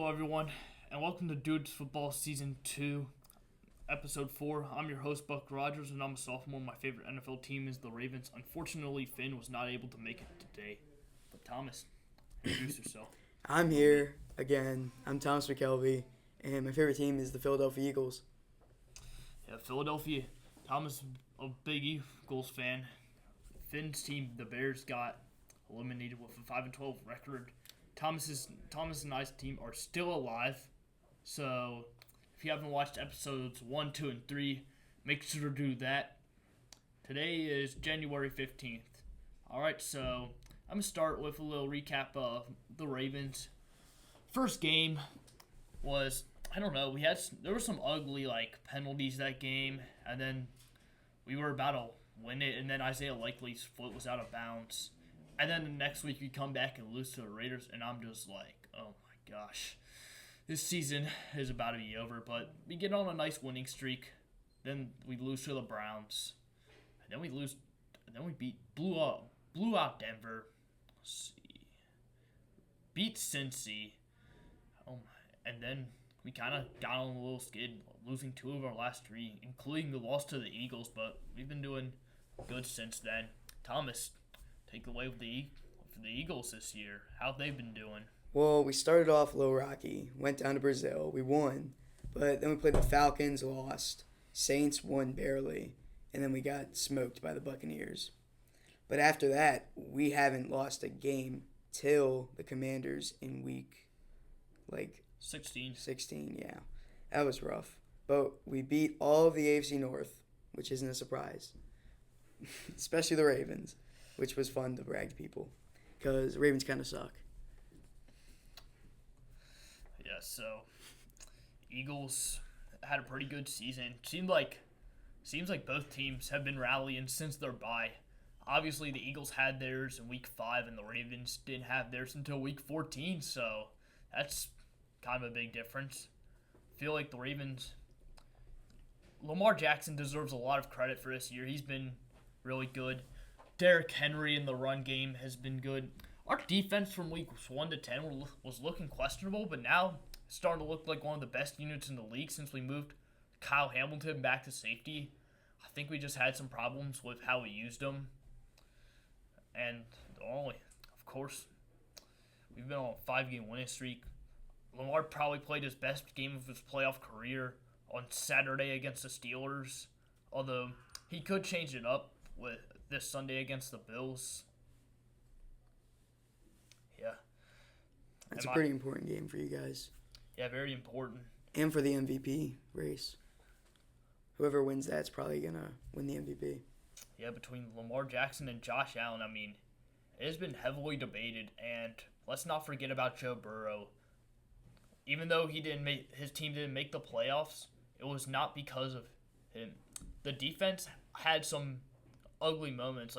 Hello, everyone, and welcome to Dudes Football Season 2, Episode 4. I'm your host, Buck Rogers, and I'm a sophomore. My favorite NFL team is the Ravens. Unfortunately, Finn was not able to make it today. But Thomas, introduce yourself. I'm here again. I'm Thomas Mekelvey, and my favorite team is the Philadelphia Eagles. Yeah, Philadelphia. Thomas, a big Eagles fan. Finn's team, the Bears, got eliminated with a 5-12 record. Thomas and I's team are still alive, so if you haven't watched episodes 1, 2, and 3, make sure to do that. Today is January 15th. Alright, so I'm going to start with a little recap of the Ravens. First game was, there were some ugly penalties that game, and then we were about to win it, and then Isaiah Likely's foot was out of bounds. And then the next week we come back and lose to the Raiders, and I'm just like, oh my gosh. This season is about to be over, but we get on a nice winning streak. Then we lose to the Browns. And then we blew out Denver. Let's see. Beat Cincy. Oh my. And then we kind of got on a little skid, losing 2 of our last 3, including the loss to the Eagles, but we've been doing good since then. Thomas, take away with the Eagles this year. How have they been doing? Well, we started off a little rocky, went down to Brazil, we won, but then we played the Falcons, lost. Saints won barely, and then we got smoked by the Buccaneers. But after that, we haven't lost a game till the Commanders in week 16, yeah. That was rough. But we beat all of the AFC North, which isn't a surprise. Especially the Ravens, which was fun to brag to people, because the Ravens kind of suck. Yeah, so Eagles had a pretty good season. Seems like both teams have been rallying since their bye. Obviously, the Eagles had theirs in week 5, and the Ravens didn't have theirs until week 14, so that's kind of a big difference. I feel like the Ravens, Lamar Jackson deserves a lot of credit for this year. He's been really good. Derrick Henry in the run game has been good. Our defense from weeks 1 to 10 was looking questionable, but now it's starting to look like one of the best units in the league since we moved Kyle Hamilton back to safety. I think we just had some problems with how we used him. And of course, we've been on a 5-game winning streak. Lamar probably played his best game of his playoff career on Saturday against the Steelers, although he could change it up with this Sunday against the Bills. Yeah. That's a pretty important game for you guys. Yeah, very important. And for the MVP race. Whoever wins that's probably going to win the MVP. Yeah, between Lamar Jackson and Josh Allen, it has been heavily debated, and let's not forget about Joe Burrow. Even though his team didn't make the playoffs, it was not because of him. The defense had some ugly moments.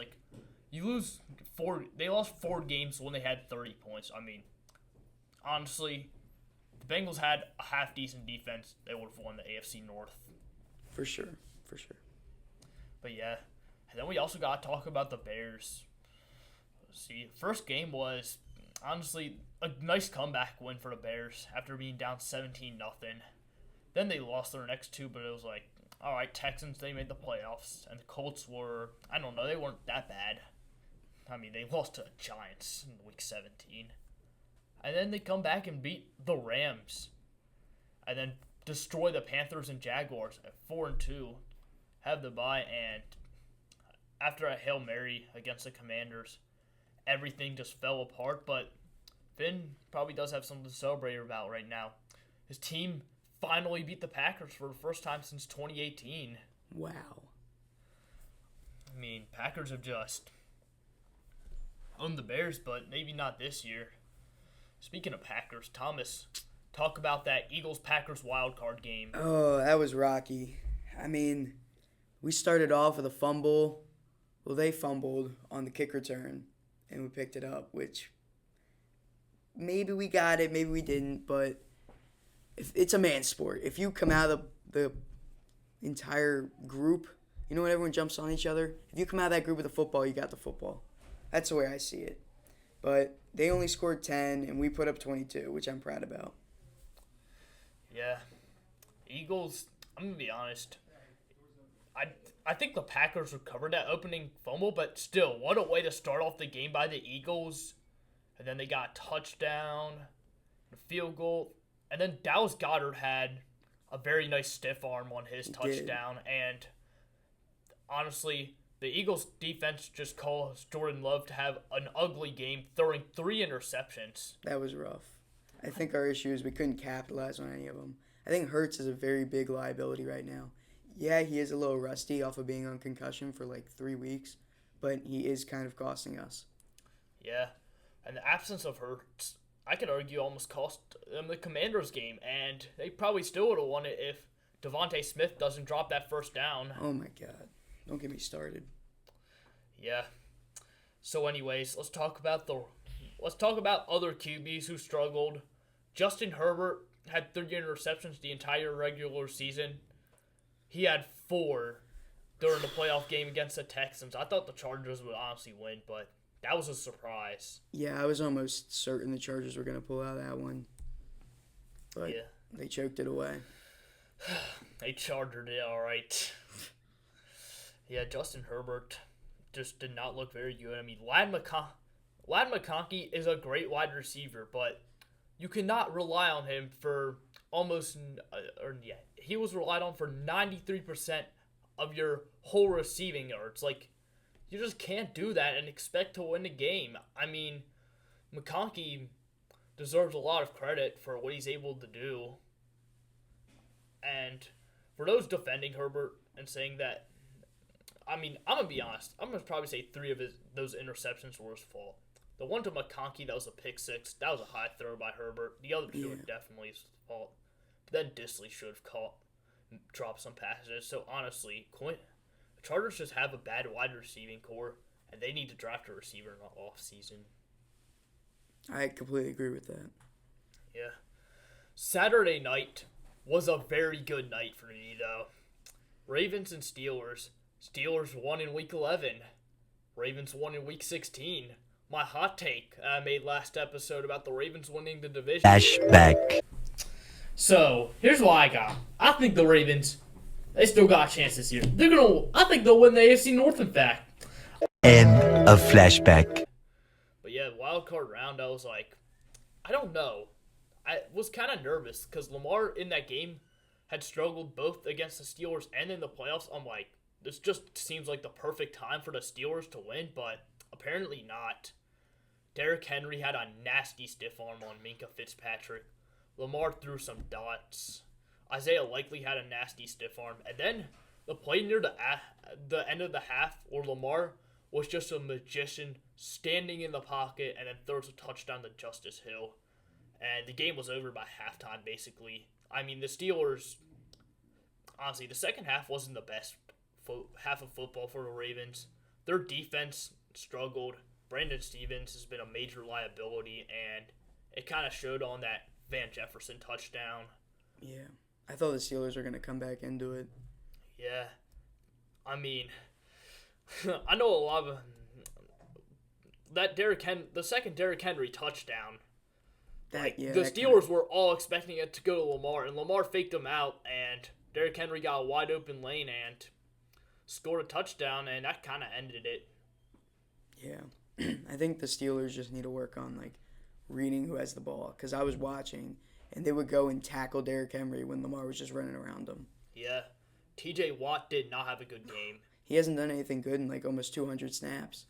They lost 4 games when they had 30 points. Honestly, the Bengals had a half-decent defense. They would have won the AFC North. For sure. But yeah, and then we also got to talk about the Bears. See, first game was honestly a nice comeback win for the Bears after being down 17-0. Then they lost their next 2, but it was like, all right, Texans, they made the playoffs, and the Colts were, they weren't that bad. They lost to the Giants in week 17. And then they come back and beat the Rams, and then destroy the Panthers and Jaguars at 4-2, have the bye, and after a Hail Mary against the Commanders, everything just fell apart. But Finn probably does have something to celebrate about right now. His team finally beat the Packers for the first time since 2018. Wow. Packers have just owned the Bears, but maybe not this year. Speaking of Packers, Thomas, talk about that Eagles-Packers wildcard game. Oh, that was rocky. We started off with a fumble. Well, they fumbled on the kick return, and we picked it up, which maybe we got it, maybe we didn't, but it's a man sport. If you come out of the entire group, when everyone jumps on each other, if you come out of that group with a football, you got the football. That's the way I see it. But they only scored 10, and we put up 22, which I'm proud about. Yeah. Eagles, I'm going to be honest. I think the Packers recovered that opening fumble, but still, what a way to start off the game by the Eagles. And then they got a touchdown, a field goal. And then Dallas Goedert had a very nice stiff arm on his touchdown. And honestly, the Eagles defense just caused Jordan Love to have an ugly game, throwing 3 interceptions. That was rough. I think our issue is we couldn't capitalize on any of them. I think Hurts is a very big liability right now. Yeah, he is a little rusty off of being on concussion for like 3 weeks, but he is kind of costing us. Yeah, and the absence of Hurts, I could argue, almost cost them the Commanders game, and they probably still would have won it if Devontae Smith doesn't drop that first down. Oh my God. Don't get me started. Yeah. So anyways, let's talk about other QBs who struggled. Justin Herbert had 30 interceptions the entire regular season. He had 4 during the playoff game against the Texans. I thought the Chargers would honestly win, but that was a surprise. Yeah, I was almost certain the Chargers were going to pull out that one. But they choked it away. They chargered it, all right. Yeah, Justin Herbert just did not look very good. I mean, Ladd McConkey is a great wide receiver, but you cannot rely on him for he was relied on for 93% of your whole receiving yards. Like, you just can't do that and expect to win the game. I mean, McConkey deserves a lot of credit for what he's able to do. And for those defending Herbert and saying that, I mean, I'm going to be honest. I'm going to probably say 3 of those interceptions were his fault. The one to McConkey, that was a pick 6. That was a high throw by Herbert. The other 2 were definitely his fault. But then Disley should have dropped some passes. So, honestly, the Chargers just have a bad wide receiving core, and they need to draft a receiver in the offseason. I completely agree with that. Yeah. Saturday night was a very good night for me, though. Ravens and Steelers. Steelers won in Week 11. Ravens won in Week 16. My hot take I made last episode about the Ravens winning the division. Flashback. So, here's what I got. I think the Ravens, they still got a chance this year. I think they'll win the AFC North, in fact. End of flashback. But yeah, wild card round, I was like, I don't know. I was kind of nervous because Lamar in that game had struggled both against the Steelers and in the playoffs. I'm like, this just seems like the perfect time for the Steelers to win, but apparently not. Derrick Henry had a nasty stiff arm on Minkah Fitzpatrick. Lamar threw some dots. Isaiah Likely had a nasty stiff arm. And then the play near the end of the half where Lamar was just a magician standing in the pocket and then throws a touchdown to Justice Hill. And the game was over by halftime, basically. I mean, the Steelers, honestly, the second half wasn't the best half of football for the Ravens. Their defense struggled. Brandon Stevens has been a major liability, and it kind of showed on that Van Jefferson touchdown. Yeah. I thought the Steelers were going to come back into it. Yeah. I mean, I know a lot of the second Derrick Henry touchdown. The Steelers were all expecting it to go to Lamar, and Lamar faked him out, and Derrick Henry got a wide open lane and scored a touchdown, and that kind of ended it. Yeah. I think the Steelers just need to work on, reading who has the ball. Because I was watching, and they would go and tackle Derrick Henry when Lamar was just running around him. Yeah. T.J. Watt did not have a good game. He hasn't done anything good in, almost 200 snaps.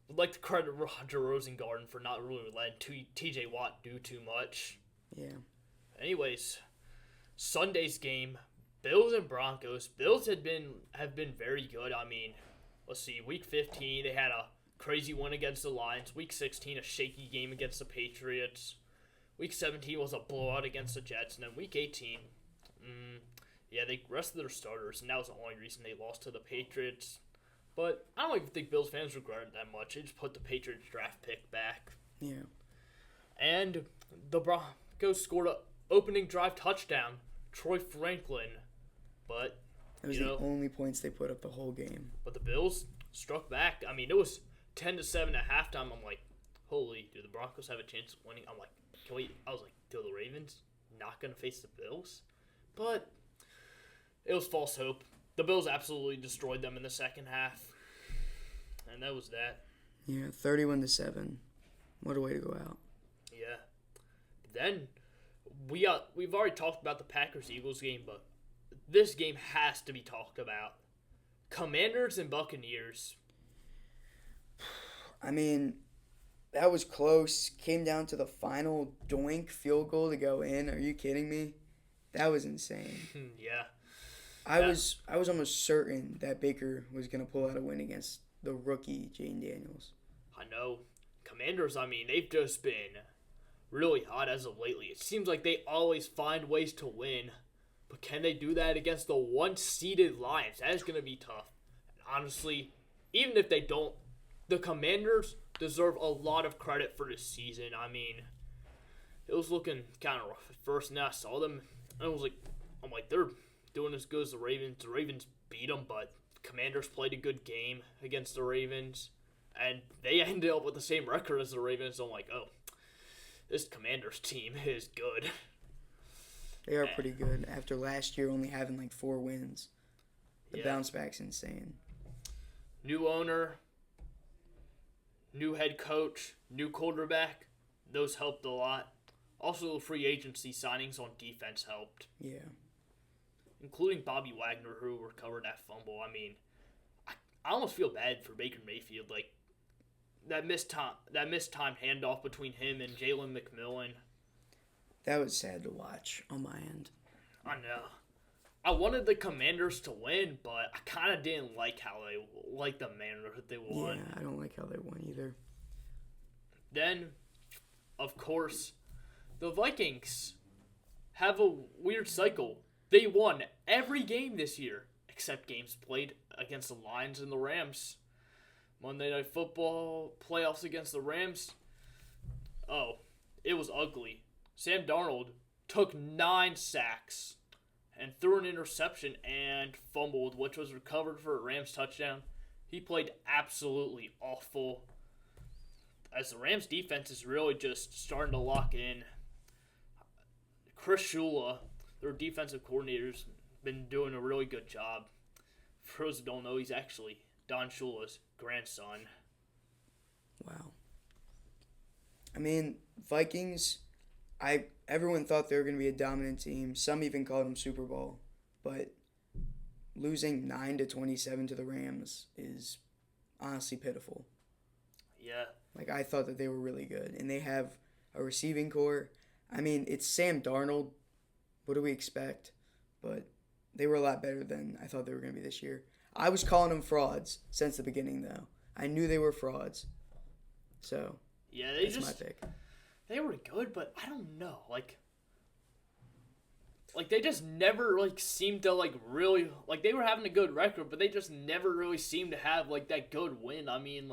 Would like to credit Roger Rosengarten for not really letting T.J. Watt do too much. Yeah. Anyways, Sunday's game, Bills and Broncos. Bills have been very good. I mean, let's see, Week 15, they had a crazy win against the Lions. Week 16, a shaky game against the Patriots. Week 17 was a blowout against the Jets. And then Week 18, they rested their starters, and that was the only reason they lost to the Patriots. But I don't even think Bills fans regret it that much. They just put the Patriots draft pick back. Yeah. And the Broncos scored an opening drive touchdown, Troy Franklin. But, that was the only points they put up the whole game. But the Bills struck back. I mean, it was 10-7 at halftime. I'm like, holy, do the Broncos have a chance of winning? I'm like, I was like, do the Ravens? not going to face the Bills. But it was false hope. The Bills absolutely destroyed them in the second half. And that was that. Yeah, 31-7. What a way to go out. Yeah. Then we've already talked about the Packers-Eagles game, but this game has to be talked about. Commanders and Buccaneers. I mean, that was close. Came down to the final doink field goal to go in. Are you kidding me? That was insane. Yeah. I was almost certain that Baker was going to pull out a win against the rookie Jaden Daniels. I know. Commanders, I mean, they've just been really hot as of lately. It seems like they always find ways to win. But can they do that against the one-seeded Lions? That is going to be tough. And honestly, even if they don't, the Commanders deserve a lot of credit for this season. I mean, it was looking kind of rough at first, and then I saw them, and I'm like, they're doing as good as the Ravens. The Ravens beat them, but the Commanders played a good game against the Ravens, and they ended up with the same record as the Ravens. So I'm like, oh, this Commanders team is good. They are pretty good after last year only having like 4 wins. The bounce back's insane. New owner, new head coach, new quarterback, those helped a lot. Also, the free agency signings on defense helped. Yeah. Including Bobby Wagner, who recovered that fumble. I mean, I almost feel bad for Baker Mayfield. Like, that missed time handoff between him and Jalen McMillan. That was sad to watch on my end. I know. I wanted the Commanders to win, but I kind of didn't like the manner that they won. Yeah, I don't like how they won either. Then, of course, the Vikings have a weird cycle. They won every game this year, except games played against the Lions and the Rams. Monday Night Football playoffs against the Rams. Oh, it was ugly. Sam Darnold took 9 sacks and threw an interception and fumbled, which was recovered for a Rams touchdown. He played absolutely awful. As the Rams defense is really just starting to lock in. Chris Shula, their defensive coordinator's been doing a really good job. For those who don't know, he's actually Don Shula's grandson. Wow. I mean, Vikings, everyone thought they were going to be a dominant team. Some even called them Super Bowl. But losing 9-27 to the Rams is honestly pitiful. Yeah. Like, I thought that they were really good. And they have a receiving core. I mean, it's Sam Darnold. What do we expect? But they were a lot better than I thought they were going to be this year. I was calling them frauds since the beginning, though. I knew they were frauds. So, yeah, that's my pick. They were good, but I don't know. Like they just never, seemed to, really... they were having a good record, but they just never really seemed to have, that good win. I mean,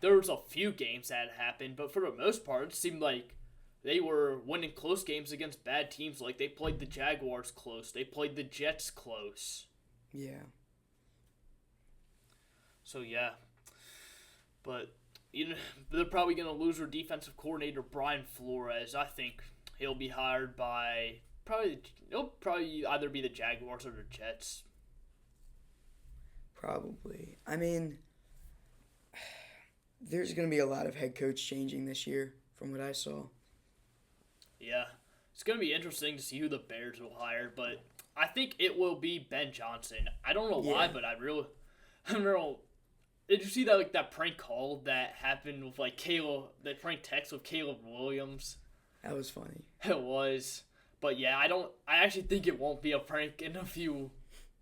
there was a few games that happened, but for the most part, it seemed like they were winning close games against bad teams. Like, they played the Jaguars close. They played the Jets close. Yeah. So, yeah. But, they're probably going to lose their defensive coordinator, Brian Flores. I think he'll be hired by... He'll probably either be the Jaguars or the Jets. Probably. I mean, there's going to be a lot of head coach changing this year from what I saw. Yeah. It's going to be interesting to see who the Bears will hire, but I think it will be Ben Johnson. I don't know why, but I don't know. Did you see that prank call that happened with that prank text with Caleb Williams? That was funny. It was. But yeah, I actually think it won't be a prank in a few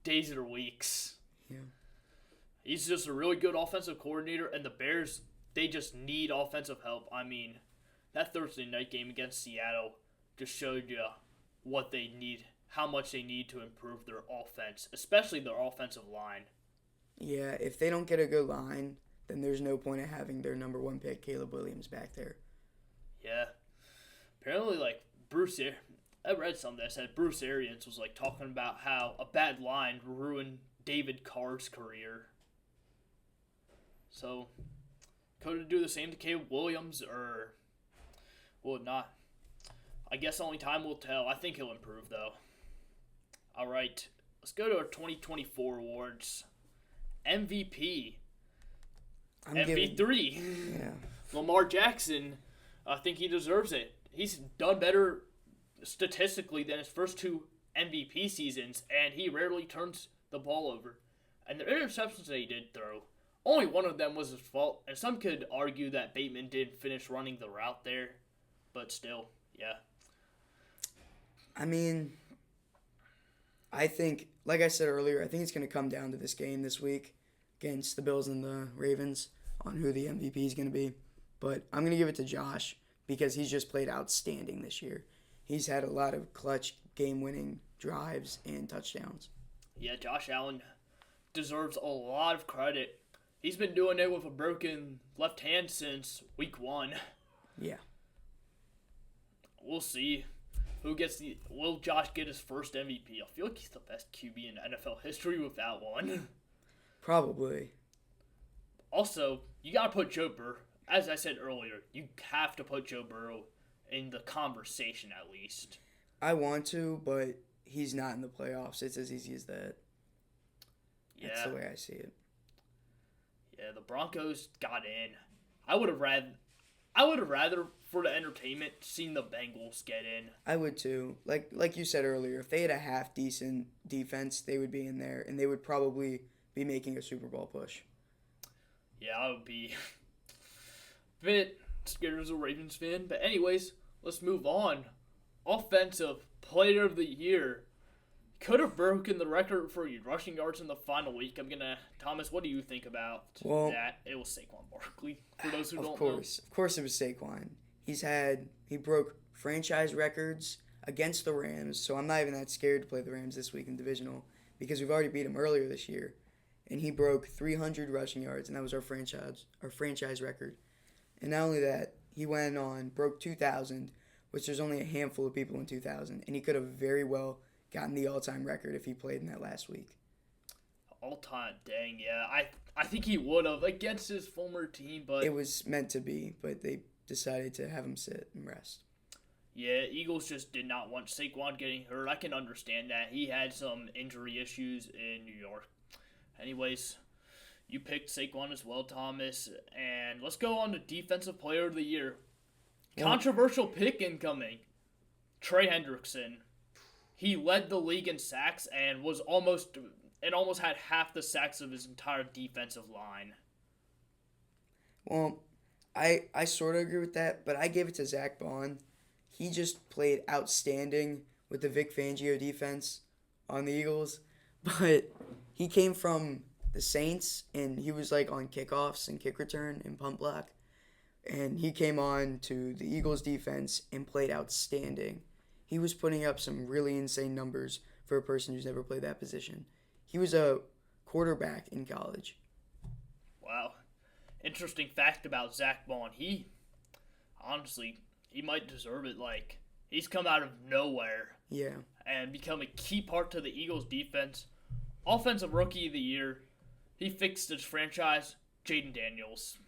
days or weeks. Yeah. He's just a really good offensive coordinator, and the Bears, they just need offensive help. I mean, that Thursday night game against Seattle just showed you what they need, how much they need to improve their offense, especially their offensive line. Yeah, if they don't get a good line, then there's no point in having their number 1 pick, Caleb Williams, back there. Yeah. Apparently, I read something that said Bruce Arians was talking about how a bad line ruined David Carr's career. So, could it do the same to Caleb Williams, or will it not? I guess only time will tell. I think he'll improve, though. All right, let's go to our 2024 awards. MVP. MV3. Yeah. Lamar Jackson, I think he deserves it. He's done better statistically than his first 2 MVP seasons, and he rarely turns the ball over. And the interceptions that he did throw, only one of them was his fault, and some could argue that Bateman did finish running the route there, but still, yeah. I mean, I think, like I said earlier, I think it's going to come down to this game this week against the Bills and the Ravens on who the MVP is going to be. But I'm going to give it to Josh because he's just played outstanding this year. He's had a lot of clutch game-winning drives and touchdowns. Yeah, Josh Allen deserves a lot of credit. He's been doing it with a broken left hand since week 1. Yeah. We'll see. Will Josh get his first MVP? I feel like he's the best QB in NFL history without one. Probably. Also, you got to put Joe Burrow. As I said earlier, you have to put Joe Burrow in the conversation at least. I want to, but he's not in the playoffs. It's as easy as that. Yeah. That's the way I see it. Yeah, the Broncos got in. I would have rather, for the entertainment, seen the Bengals get in. I would too. Like you said earlier, if they had a half decent defense, they would be in there, and they would probably be making a Super Bowl push. Yeah, I would be a bit scared as a Ravens fan. But anyways, let's move on. Offensive Player of the Year. Could have broken the record for rushing yards in the final week. Thomas, what do you think about that? It was Saquon Barkley, for those who don't know. Of course it was Saquon. He broke franchise records against the Rams, so I'm not even that scared to play the Rams this week in divisional because we've already beat them earlier this year. And he broke 300 rushing yards, and that was our franchise record. And not only that, he went on, broke 2,000, which there's only a handful of people in 2,000, and he could have very well gotten the all-time record if he played in that last week. All-time, dang, yeah. I think he would have against his former team, but it was meant to be, but they decided to have him sit and rest. Yeah, Eagles just did not want Saquon getting hurt. I can understand that. He had some injury issues in New York. Anyways, you picked Saquon as well, Thomas, and let's go on to Defensive Player of the Year. Controversial pick incoming. Trey Hendrickson. He led the league in sacks and almost had half the sacks of his entire defensive line. Well, I sort of agree with that, but I gave it to Zach Bond. He just played outstanding with the Vic Fangio defense on the Eagles, but he came from the Saints, and he was on kickoffs and kick return and punt block, and he came on to the Eagles defense and played outstanding. He was putting up some really insane numbers for a person who's never played that position. He was a quarterback in college. Wow. Interesting fact about Zach Bond. He might deserve it. He's come out of nowhere. Yeah. And become a key part to the Eagles defense. Offensive Rookie of the Year. He fixed his franchise. Jaden Daniels.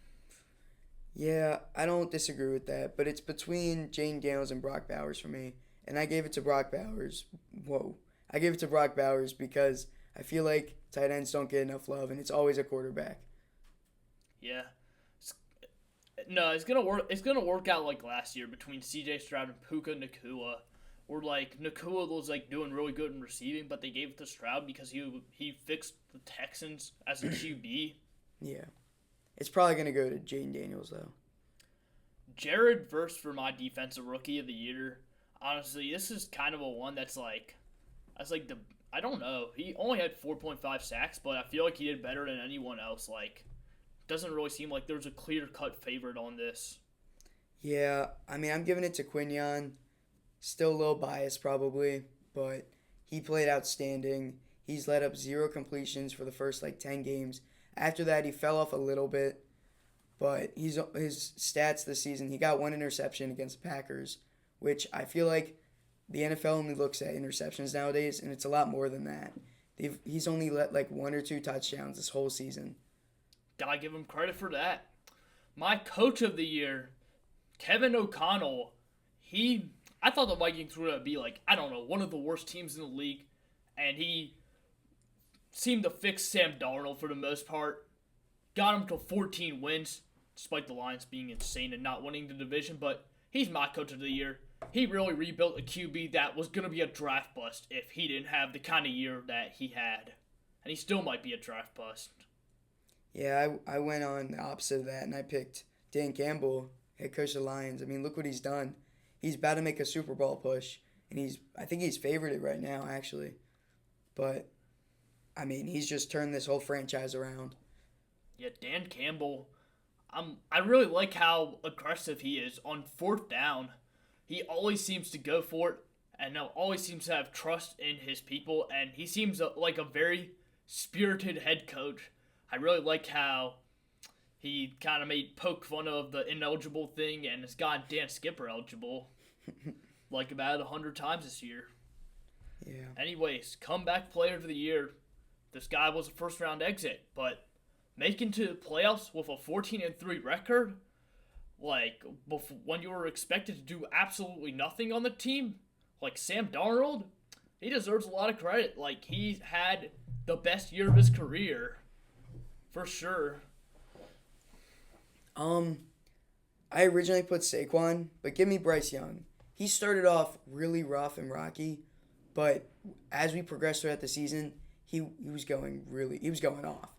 Yeah, I don't disagree with that, but it's between Jaden Daniels and Brock Bowers for me. And I gave it to Brock Bowers. I gave it to Brock Bowers because I feel like tight ends don't get enough love, and it's always a quarterback. Yeah. It's gonna work out like last year between C.J. Stroud and Puka Nacua, where Nacua was doing really good in receiving, but they gave it to Stroud because he fixed the Texans as a QB. Yeah, it's probably gonna go to Jaden Daniels though. Jared Verse for my Defensive Rookie of the Year. Honestly, this is kind of a one I don't know. He only had 4.5 sacks, but I feel like he did better than anyone else. Doesn't really seem like there's a clear-cut favorite on this. Yeah, I'm giving it to Quinion. Still a little biased probably, but he played outstanding. He's led up 0 completions for the first 10 games. After that, he fell off a little bit, but his stats this season, he got 1 interception against the Packers, which I feel like the NFL only looks at interceptions nowadays, and it's a lot more than that. He's only let 1 or 2 touchdowns this whole season. Gotta give him credit for that. My Coach of the Year, Kevin O'Connell. He I thought the Vikings were going to be one of the worst teams in the league, and he seemed to fix Sam Darnold for the most part. Got him to 14 wins, despite the Lions being insane and not winning the division, but he's my coach of the year. He really rebuilt a QB that was going to be a draft bust if he didn't have the kind of year that he had. And he still might be a draft bust. Yeah, I went on the opposite of that, and I picked Dan Campbell, head coach of the Lions. I mean, look what he's done. He's about to make a Super Bowl push, and I think he's favorited right now, actually. But, I mean, he's just turned this whole franchise around. Yeah, Dan Campbell, I really like how aggressive he is on fourth down. He always seems to go for it, and always seems to have trust in his people, and he seems like a very spirited head coach. I really like how he kind of poked fun of the ineligible thing and has gotten Dan Skipper eligible about 100 times this year. Yeah. Anyways, comeback player of the year. This guy was a first-round exit, but making to the playoffs with a 14-3 record, when you were expected to do absolutely nothing on the team, like Sam Darnold, he deserves a lot of credit. He's had the best year of his career, for sure. I originally put Saquon, but give me Bryce Young. He started off really rough and rocky, but as we progressed throughout the season, he was going off.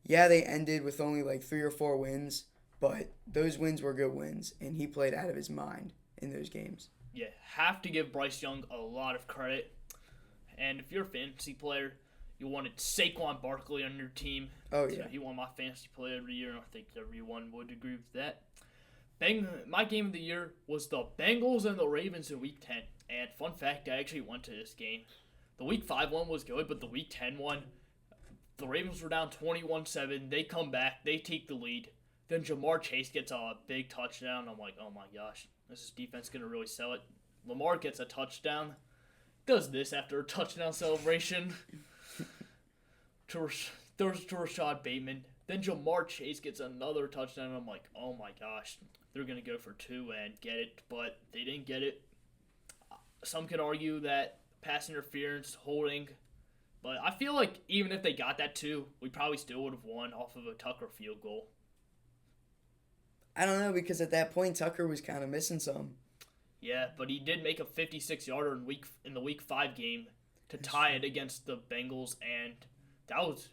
Yeah, they ended with only 3 or 4 wins, but those wins were good wins, and he played out of his mind in those games. Yeah, have to give Bryce Young a lot of credit. And if you're a fantasy player, you wanted Saquon Barkley on your team. Oh, yeah. So he won my fantasy player every year, and I think everyone would agree with that. My game of the year was the Bengals and the Ravens in Week 10. And fun fact, I actually went to this game. The Week 5 one was good, but the Week 10 one, the Ravens were down 21-7. They come back. They take the lead. Then Jamar Chase gets a big touchdown. I'm like, oh my gosh, this is defense going to really sell it. Lamar gets a touchdown. Does this after a touchdown celebration. Throws to Rashad Bateman. Then Jamar Chase gets another touchdown. And I'm like, oh my gosh, they're going to go for 2 and get it. But they didn't get it. Some could argue that pass interference, holding. But I feel like even if they got that 2, we probably still would have won off of a Tucker field goal. I don't know, because at that point, Tucker was kind of missing some. Yeah, but he did make a 56-yarder in the Week 5 game to tie it against the Bengals, and that was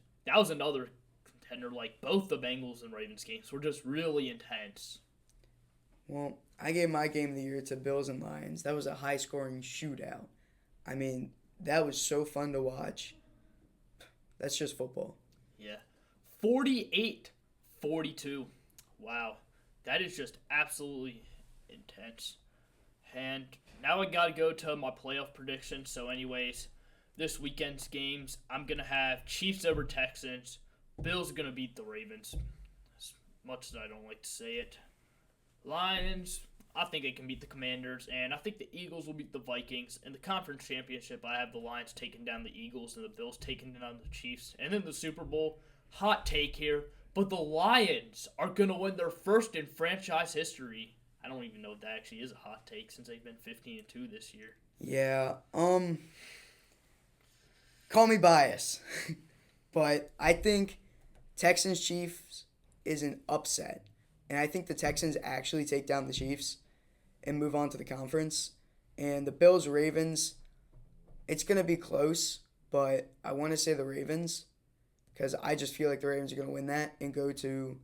another contender. Both the Bengals and Ravens games were just really intense. Well, I gave my game of the year to Bills and Lions. That was a high-scoring shootout. I mean, that was so fun to watch. That's just football. Yeah. 48-42. Wow. That is just absolutely intense. And now I got to go to my playoff prediction. So anyways, this weekend's games, I'm going to have Chiefs over Texans. Bills are going to beat the Ravens. As much as I don't like to say it. Lions, I think they can beat the Commanders. And I think the Eagles will beat the Vikings. In the conference championship, I have the Lions taking down the Eagles and the Bills taking down the Chiefs. And then the Super Bowl, hot take here, but the Lions are going to win their first in franchise history. I don't even know if that actually is a hot take since they've been 15-2 this year. Yeah, call me biased, but I think Texans-Chiefs is an upset, and I think the Texans actually take down the Chiefs and move on to the conference. And the Bills-Ravens, it's going to be close, but I want to say the Ravens, because I just feel like the Ravens are going to win that and go to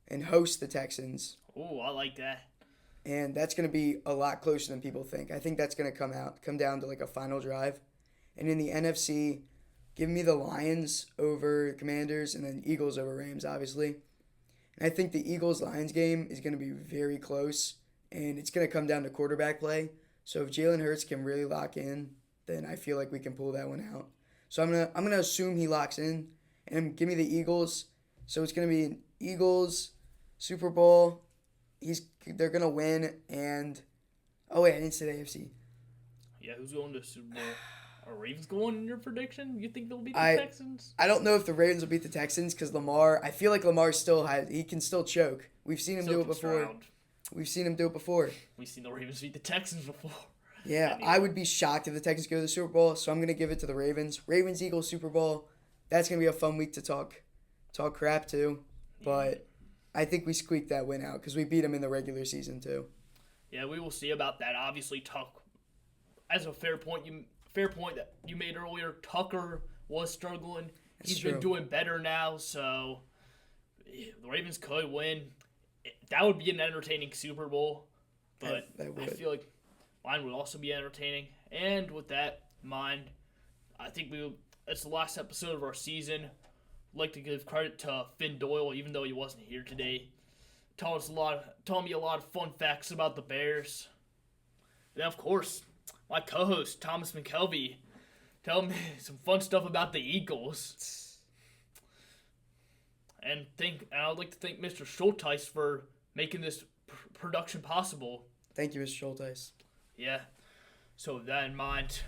and host the Texans. Oh, I like that. And that's going to be a lot closer than people think. I think that's going to come down to a final drive. And in the NFC, give me the Lions over Commanders and then Eagles over Rams, obviously. And I think the Eagles-Lions game is going to be very close, and it's going to come down to quarterback play. So if Jalen Hurts can really lock in, then I feel like we can pull that one out. So I'm gonna assume he locks in, and give me the Eagles. So it's going to be an Eagles Super Bowl. They're going to win, and... Oh, wait, I didn't say the AFC. Yeah, who's going to the Super Bowl? Are Ravens going in your prediction? You think they'll beat the Texans? I don't know if the Ravens will beat the Texans because Lamar... I feel like Lamar he can still choke. We've seen him do it before. We've seen him do it before. We've seen the Ravens beat the Texans before. Yeah, Anyway. I would be shocked if the Texans go to the Super Bowl, so I'm going to give it to the Ravens. Ravens-Eagles Super Bowl, that's going to be a fun week to talk crap to. But I think we squeaked that win out because we beat them in the regular season too. Yeah, we will see about that. Obviously, as a fair point that you made earlier, Tucker was struggling. He's true. been doing better now, so the Ravens could win. That would be an entertaining Super Bowl, but That would. I feel like mine would also be entertaining. And with that in mind, I think it's the last episode of our season. I'd like to give credit to Finn Doyle, even though he wasn't here today. Telling me a lot of fun facts about the Bears. And of course, my co-host Thomas Mekelvey telling me some fun stuff about the Eagles. And I'd like to thank Mr. Schulteis for making this production possible. Thank you, Mr. Schulteis. Yeah. So with that in mind,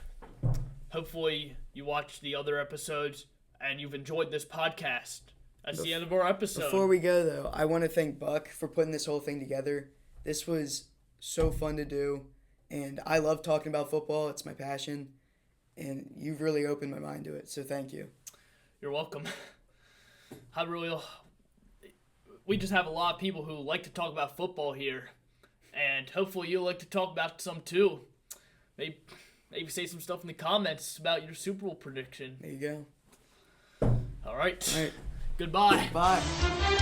hopefully you watched the other episodes and you've enjoyed this podcast. That's the end of our episode. Before we go, though, I want to thank Buck for putting this whole thing together. This was so fun to do, and I love talking about football. It's my passion, and you've really opened my mind to it, so thank you. You're welcome. We just have a lot of people who like to talk about football here, and hopefully you'll like to talk about some too. Maybe say some stuff in the comments about your Super Bowl prediction. There you go. All right. All right. Goodbye. Bye.